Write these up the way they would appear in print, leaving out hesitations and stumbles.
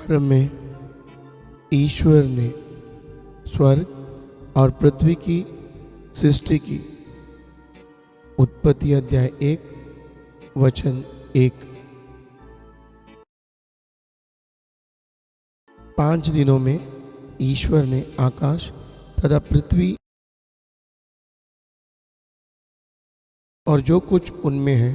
प्रारंभ में ईश्वर ने स्वर्ग और पृथ्वी की सृष्टि की। उत्पत्ति अध्याय 1 वचन 1। 5 दिनों में ईश्वर ने आकाश तथा पृथ्वी और जो कुछ उनमें है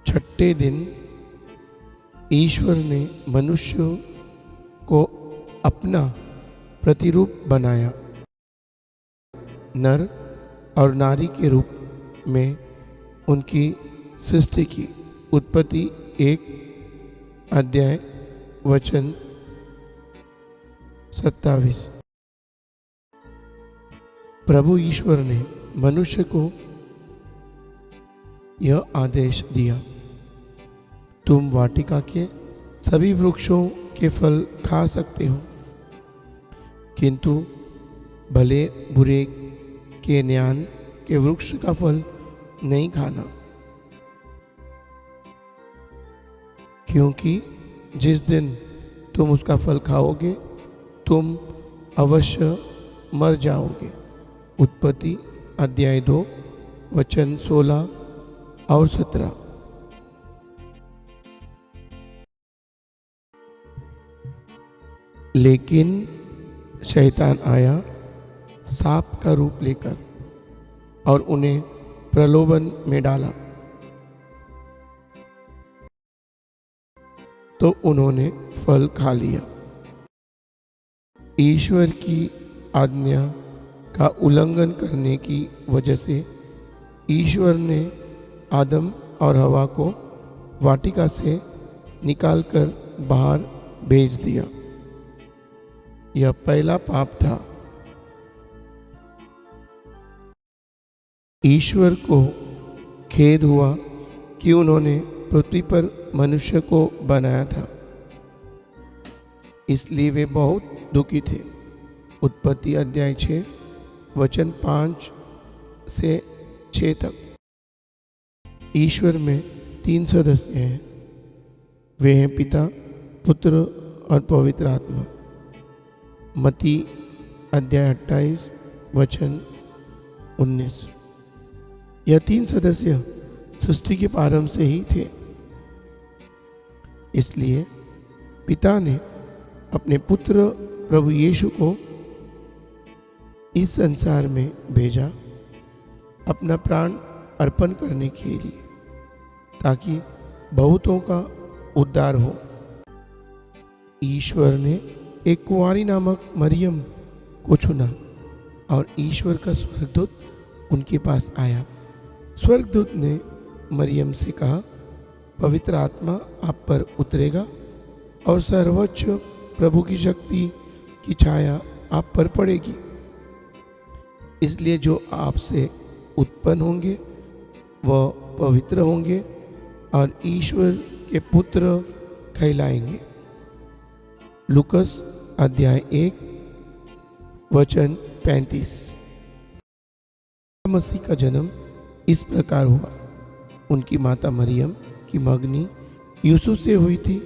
छठे दिन ईश्वर ने मनुष्य को अपना प्रतिरूप बनाया। नर और नारी के रूप में उनकी सृष्टि की। उत्पत्ति 1 अध्याय वचन 27। प्रभु ईश्वर ने मनुष्य को यह आदेश दिया, तुम वाटिका के सभी वृक्षों के फल खा सकते हो, किंतु भले बुरे के ज्ञान के वृक्ष का फल नहीं खाना, क्योंकि जिस दिन तुम उसका फल खाओगे तुम अवश्य मर जाओगे। उत्पत्ति अध्याय 2 वचन 16 और 17। लेकिन शैतान आया सांप का रूप लेकर और उन्हें प्रलोभन में डाला, तो उन्होंने फल खा लिया। ईश्वर की आज्ञा का उल्लंघन करने की वजह से ईश्वर ने आदम और हवा को वाटिका से निकालकर बाहर भेज दिया। यह पहला पाप था। ईश्वर को खेद हुआ कि उन्होंने पृथ्वी पर मनुष्य को बनाया था, इसलिए वे बहुत दुखी थे। उत्पत्ति अध्याय 6 वचन 5 से 6 तक। ईश्वर में 3 सदस्य हैं। वे हैं पिता, पुत्र और पवित्र आत्मा। मत्ती अध्याय 28 वचन 19। यह 3 सदस्य सृष्टि के प्रारंभ से ही थे। इसलिए पिता ने अपने पुत्र प्रभु यीशु को इस संसार में भेजा अपना प्राण अर्पण करने के लिए, ताकि बहुतों का उद्धार हो। ईश्वर ने एक कुंवारी नामक मरियम को चुना और ईश्वर का स्वर्गदूत उनके पास आया। स्वर्गदूत ने मरियम से कहा, पवित्र आत्मा आप पर उतरेगा और सर्वोच्च प्रभु की शक्ति की छाया आप पर पड़ेगी। इसलिए जो आपसे उत्पन्न होंगे वह पवित्र होंगे और ईश्वर के पुत्र कहलाएंगे। लूकस अध्याय 1 वचन 35। मसीह का जन्म इस प्रकार हुआ। उनकी माता मरियम की मंगनी यूसुफ से हुई थी,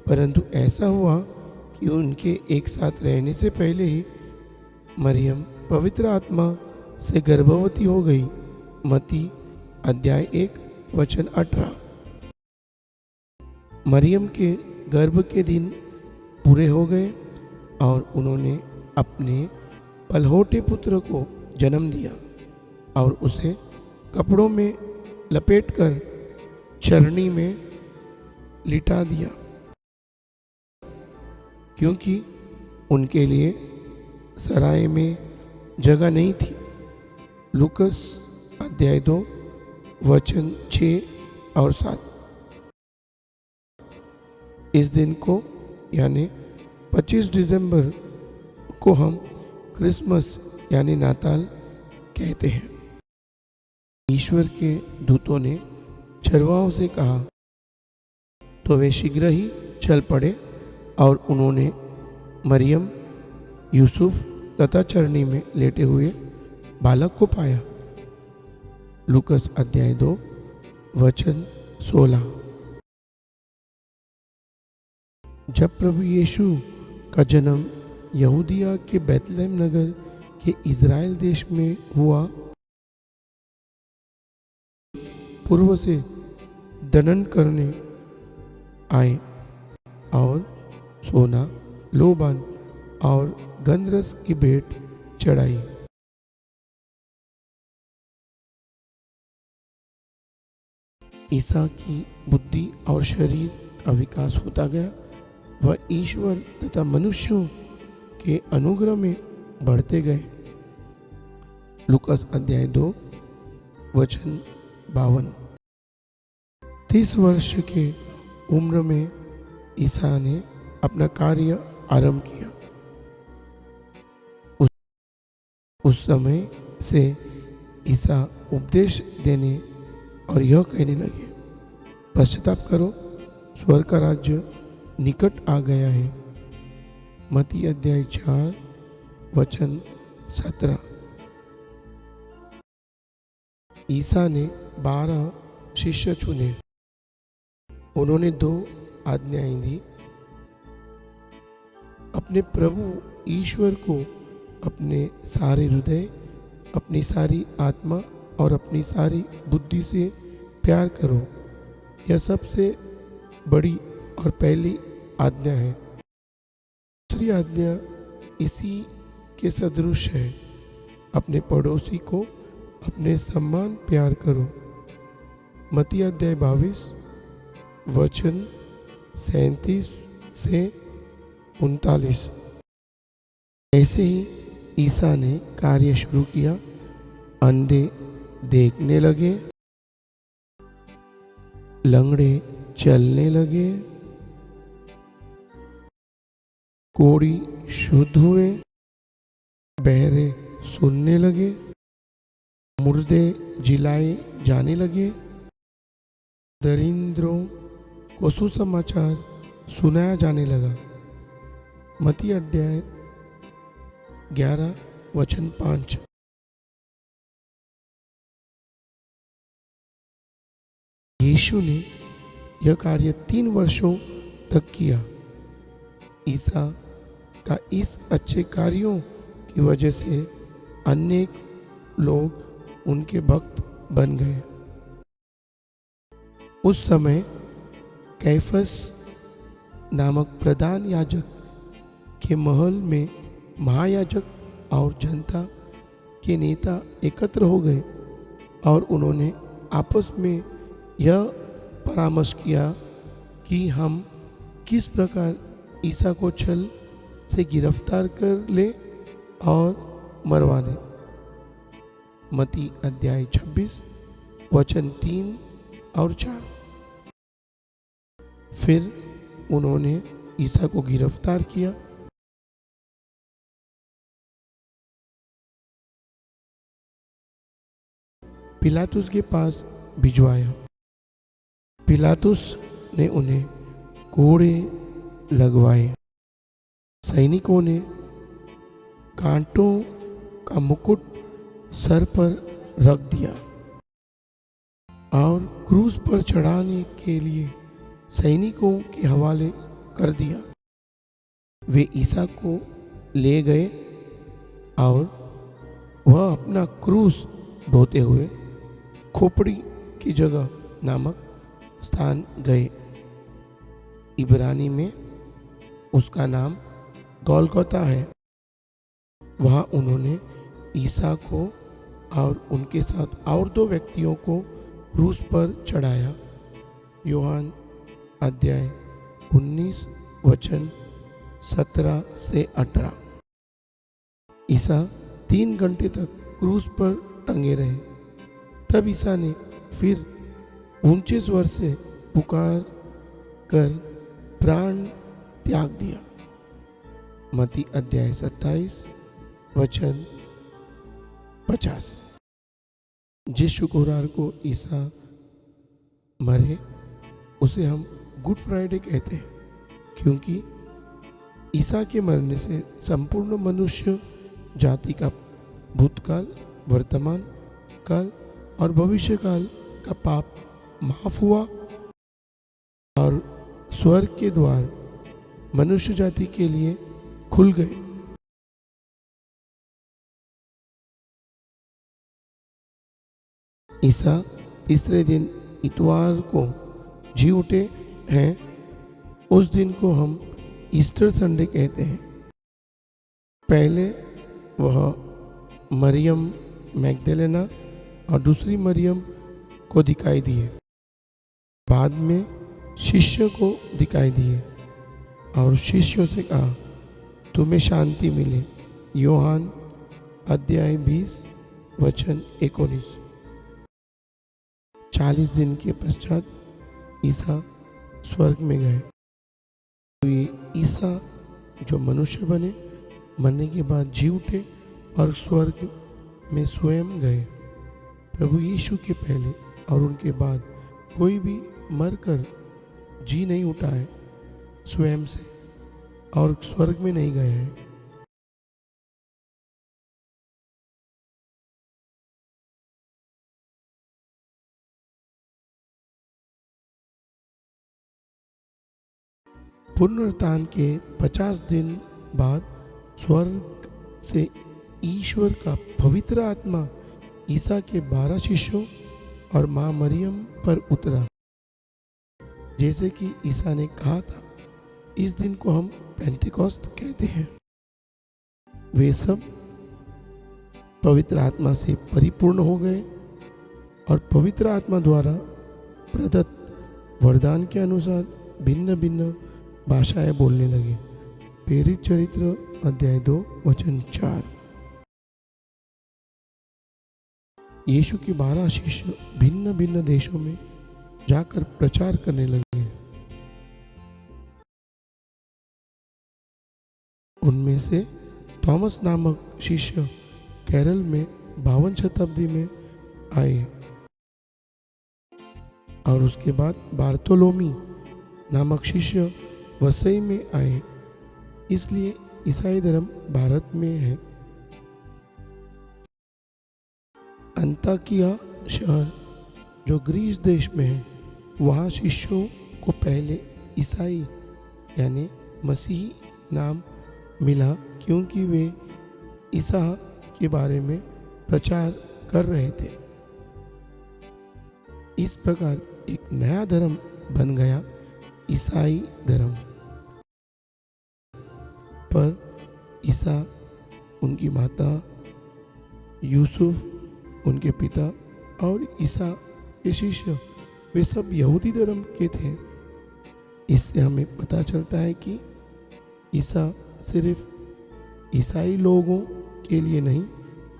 परंतु ऐसा हुआ कि उनके एक साथ रहने से पहले ही मरियम पवित्र आत्मा से गर्भवती हो गई। मत्ती अध्याय 1 वचन 18। मरियम के गर्भ के दिन पूरे हो गए और उन्होंने अपने पलहोटे पुत्र को जन्म दिया और उसे कपड़ों में लपेटकर चरनी में लिटा दिया, क्योंकि उनके लिए सराय में जगह नहीं थी। लूकस अध्याय 2 वचन 6 और 7। इस दिन को यानी 25 दिसंबर को हम क्रिसमस यानी नाताल कहते हैं। ईश्वर के दूतों ने चरवाहों से कहा तो वे शीघ्र ही चल पड़े और उन्होंने मरियम, यूसुफ तथा चरनी में लेटे हुए बालक को पाया। लूकस अध्याय 2 वचन 16। जब प्रभु यीशु का जन्म यहूदिया के बैतलहम नगर के इज़राइल देश में हुआ, पूर्व से दंडन करने आए और सोना, लोबान और गंधरस की भेंट चढ़ाई। ईसा की बुद्धि और शरीर का विकास होता गया। वह ईश्वर तथा मनुष्यों के अनुग्रह में बढ़ते गए। लूकस अध्याय 2 वचन 52। 30 वर्ष के उम्र में ईसा ने अपना कार्य आरंभ किया। उस समय से ईसा उपदेश देने और यह कहने लगे, पश्चाताप करो, स्वर्ग का राज्य निकट आ गया है। मत्ती अध्याय 4 वचन 17। ईसा ने 12 शिष्य चुने। उन्होंने 2 आज्ञाएं दी। अपने प्रभु ईश्वर को अपने सारे हृदय, अपनी सारी आत्मा और अपनी सारी बुद्धि से प्यार करो। यह सबसे बड़ी और पहली आज्ञा है। दूसरी आज्ञा इसी के सदृश है, अपने पड़ोसी को अपने समान प्यार करो। मत्ती अध्याय 22 वचन 37 से 39। ऐसे ही ईसा ने कार्य शुरू किया। अंधे देखने लगे, लंगड़े चलने लगे, कोढ़ी शुद्ध हुए, बहरे सुनने लगे, मुर्दे जिलाए जाने लगे, दरिद्रों को सुसमाचार सुनाया जाने लगा। मत्ती अध्याय 11 वचन 5। यीशु ने यह कार्य 3 वर्षों तक किया। ईसा का इस अच्छे कार्यों की वजह से अनेक लोग उनके भक्त बन गए। उस समय कैफस नामक प्रधान याजक के महल में महायाजक और जनता के नेता एकत्र हो गए और उन्होंने आपस में यह परामर्श किया कि हम किस प्रकार ईसा को छल से गिरफ्तार कर ले और मरवा दें। मत्ती अध्याय 26 वचन 3 और 4। फिर उन्होंने ईसा को गिरफ्तार किया। पिलातुस के पास भिजवाया। पिलातुस ने उन्हें कोड़े लगवाए। सैनिकों ने कांटों का मुकुट सर पर रख दिया और क्रूस पर चढ़ाने के लिए सैनिकों के हवाले कर दिया। वे ईसा को ले गए और वह अपना क्रूस ढोते हुए खोपड़ी की जगह नामक स्थान गए। इब्रानी में उसका नाम गोलगोथा है। वहाँ उन्होंने ईसा को और उनके साथ और 2 व्यक्तियों को क्रूस पर चढ़ाया। यूहन्ना अध्याय 19 वचन 17 से 18। ईसा 3 घंटे तक क्रूस पर टंगे रहे। तब ईसा ने फिर ऊंचे स्वर से पुकार कर प्राण त्याग दिया। मत्ती अध्याय 27 वचन 50। जिस शुक्रवार को ईसा मरे उसे हम गुड फ्राइडे कहते हैं, क्योंकि ईसा के मरने से संपूर्ण मनुष्य जाति का भूतकाल, वर्तमान काल और भविष्य काल का पाप माफ हुआ और स्वर्ग के द्वार मनुष्य जाति के लिए खुल गए। ईसा तीसरे दिन इतवार को जी उठे हैं। उस दिन को हम ईस्टर संडे कहते हैं। पहले वह मरियम मैगदलेना और दूसरी मरियम को दिखाई दिए, बाद में शिष्य को दिखाई दिए और शिष्यों से कहा, तुम्हें शांति मिले। यूहन्ना अध्याय 20 वचन 19। 40 दिन के पश्चात ईसा स्वर्ग में गए। तो ये ईसा जो मनुष्य बने, मरने के बाद जी उठे और स्वर्ग में स्वयं गए। प्रभु यीशु के पहले और उनके बाद कोई भी मरकर जी नहीं उठा है स्वयं से और स्वर्ग में नहीं गए हैं। पुनरुत्थान के 50 दिन बाद स्वर्ग से ईश्वर का पवित्र आत्मा ईसा के 12 शिष्यों और मां मरियम पर उतरा। जैसे कि ईसा ने कहा था, इस दिन को हम पेंतिकोस्त कहते हैं। वे सब पवित्र आत्मा से परिपूर्ण हो गए और पवित्र आत्मा द्वारा प्रदत्त वरदान के अनुसार भिन्न भिन्न भाषाएं बोलने लगे। प्रेरित चरित्र अध्याय 2 वचन 4। यीशु के 12 शिष्य भिन्न भिन्न देशों में जाकर प्रचार करने लगे। उनमें से थॉमस नामक शिष्य केरल में 52 शताब्दी में आए और उसके बाद बार्थोलोमी नामक शिष्य वसई में आए। इसलिए ईसाई धर्म भारत में है। अंताकिया शहर जो ग्रीस देश में है, वहाँ शिष्यों को पहले ईसाई यानी मसीही नाम मिला क्योंकि वे ईसा के बारे में प्रचार कर रहे थे। इस प्रकार एक नया धर्म बन गया, ईसाई धर्म। पर ईसा, उनकी माता, यूसुफ उनके पिता और ईसा के शिष्य वे सब यहूदी धर्म के थे। इससे हमें पता चलता है कि ईसा सिर्फ ईसाई लोगों के लिए नहीं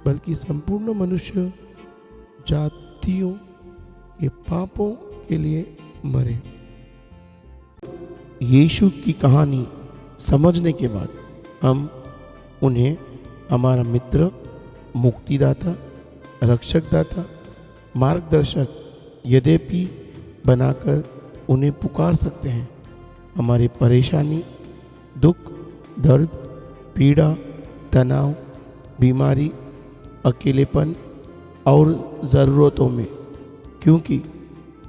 बल्कि संपूर्ण मनुष्य जातियों के पापों के लिए मरे। यीशु की कहानी समझने के बाद हम उन्हें हमारा मित्र, मुक्तिदाता, रक्षकदाता, मार्गदर्शक यद्यपि बनाकर उन्हें पुकार सकते हैं। हमारी परेशानी, दुख, दर्द, पीड़ा, तनाव, बीमारी, अकेलेपन और ज़रूरतों में, क्योंकि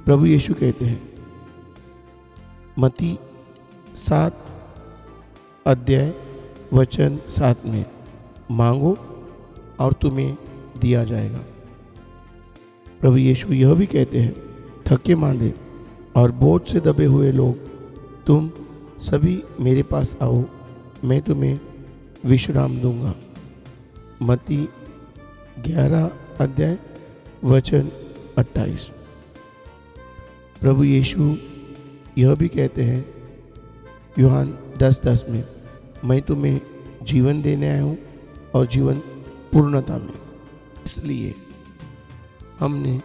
प्रभु यीशु कहते हैं मत्ती 7 अध्याय वचन 7 में, मांगो और तुम्हें दिया जाएगा। प्रभु यीशु यह भी कहते हैं, थके मांदे और बोझ से दबे हुए लोग, तुम सभी मेरे पास आओ, मैं तुम्हें विश्राम दूंगा। मत्ती 11 अध्याय वचन 28। प्रभु यीशु यह भी कहते हैं यूहन्ना 10:10 में, मैं तुम्हें जीवन देने आया हूँ और जीवन पूर्णता में। इसलिए हमने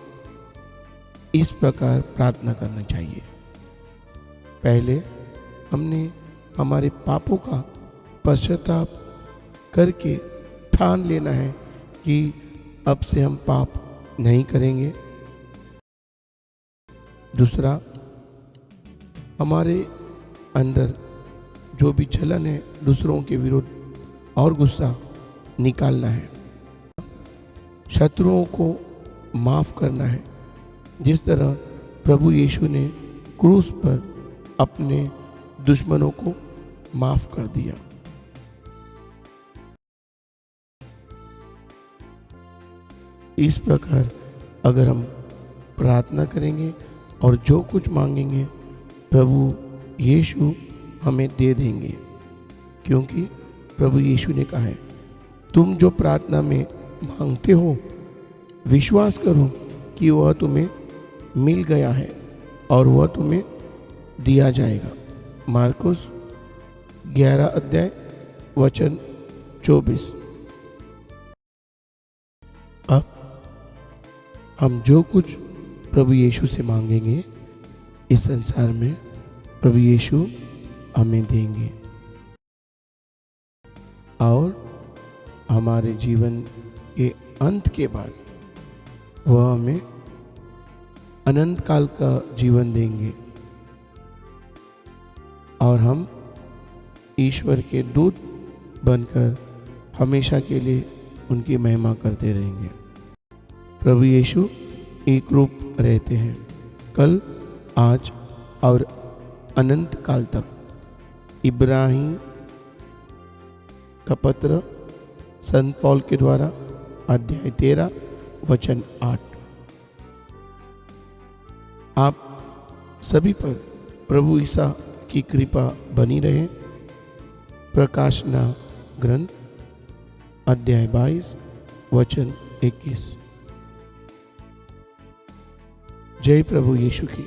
इस प्रकार प्रार्थना करना चाहिए। पहले हमने हमारे पापों का पश्चाताप करके ठान लेना है कि अब से हम पाप नहीं करेंगे। दूसरा, हमारे अंदर जो भी जलन है दूसरों के विरुद्ध और गुस्सा निकालना है। शत्रुओं को माफ करना है, जिस तरह प्रभु यीशु ने क्रूस पर अपने दुश्मनों को माफ कर दिया। इस प्रकार अगर हम प्रार्थना करेंगे और जो कुछ मांगेंगे प्रभु यीशु हमें दे देंगे, क्योंकि प्रभु यीशु ने कहा है, तुम जो प्रार्थना में मांगते हो विश्वास करो कि वह तुम्हें मिल गया है और वह तुम्हें दिया जाएगा। मार्कुस 11 अध्याय वचन 24। अब हम जो कुछ प्रभु यीशु से मांगेंगे इस संसार में प्रभु यीशु हमें देंगे और हमारे जीवन के अंत के बाद वह हमें अनंत काल का जीवन देंगे और हम ईश्वर के दूत बनकर हमेशा के लिए उनकी महिमा करते रहेंगे। प्रभु यीशु एक रूप रहते हैं, कल, आज और अनंत काल तक। इब्राहिम का पत्र संत पौल के द्वारा अध्याय 13 वचन 8। आप सभी पर प्रभु ईसा की कृपा बनी रहे। प्रकाशना ग्रंथ अध्याय 22 वचन 21। जय प्रभु यीशु की।